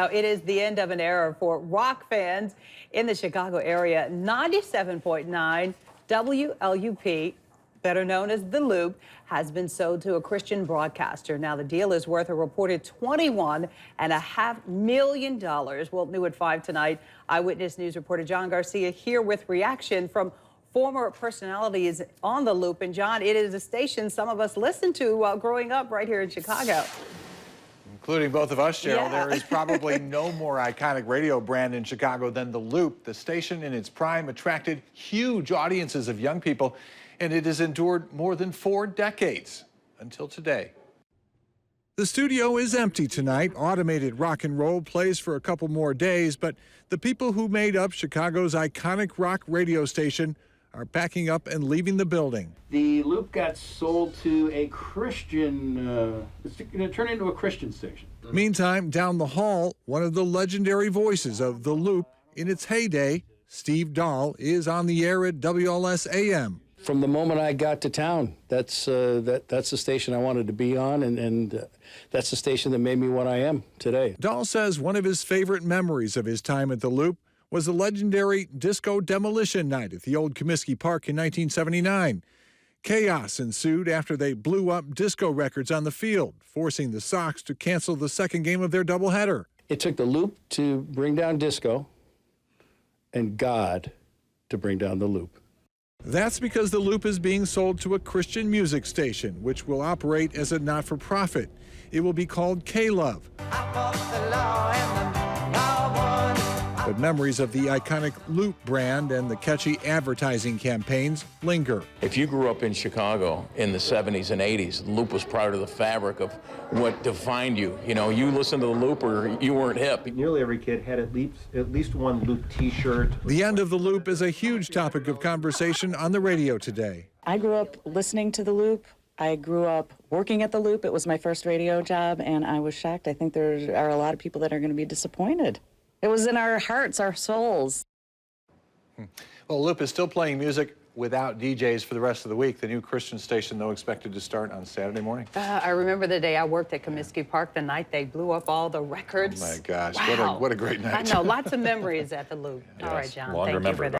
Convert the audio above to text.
Now, it is the end of an era for rock fans in the Chicago area. 97.9 WLUP, better known as The Loop, has been sold to a Christian broadcaster. Now, the deal is worth a reported $21.5 million. Well, new at 5 tonight, Eyewitness News reporter John Garcia here with reaction from former personalities on The Loop. And John, it is a station some of us listened to while growing up right here in Chicago. Including both of us, Cheryl. Yeah. There is probably no more iconic radio brand in Chicago than The Loop. The station in its prime attracted huge audiences of young people, and it has endured more than 4 decades until today. The studio is empty tonight. Automated rock and roll plays for a couple more days, but the people who made up Chicago's iconic rock radio station are packing up and leaving the building. The Loop got sold to a Christian, it's going to turn into a Christian station. Meantime, down the hall, one of the legendary voices of The Loop in its heyday, Steve Dahl, is on the air at WLS-AM. From the moment I got to town, that's the station I wanted to be on, and that's the station that made me what I am today. Dahl says one of his favorite memories of his time at The Loop was the legendary disco demolition night at the old Comiskey Park in 1979. Chaos ensued after they blew up disco records on the field, forcing the Sox to cancel the second game of their doubleheader. It took The Loop to bring down disco and God to bring down The Loop. That's because The Loop is being sold to a Christian music station, which will operate as a not-for-profit. It will be called K-Love. But memories of the iconic Loop brand and the catchy advertising campaigns linger. If you grew up in Chicago in the 70s and 80s, Loop was part of the fabric of what defined you. You know, you listened to the Loop or you weren't hip. Nearly every kid had at least one Loop t-shirt. The end of the Loop is a huge topic of conversation on the radio today. I grew up listening to the Loop. I grew up working at the Loop. It was my first radio job, and I was shocked. I think there are a lot of people that are going to be disappointed. It was in our hearts, our souls. Well, Loop is still playing music without DJs for the rest of the week. The new Christian station, though, expected to start on Saturday morning. I remember the day I worked at Comiskey Park, the night they blew up all the records. Oh, my gosh. Wow. What a great night. I know, lots of memories at the Loop. Yes. All right, John, Long thank you remembered. for that.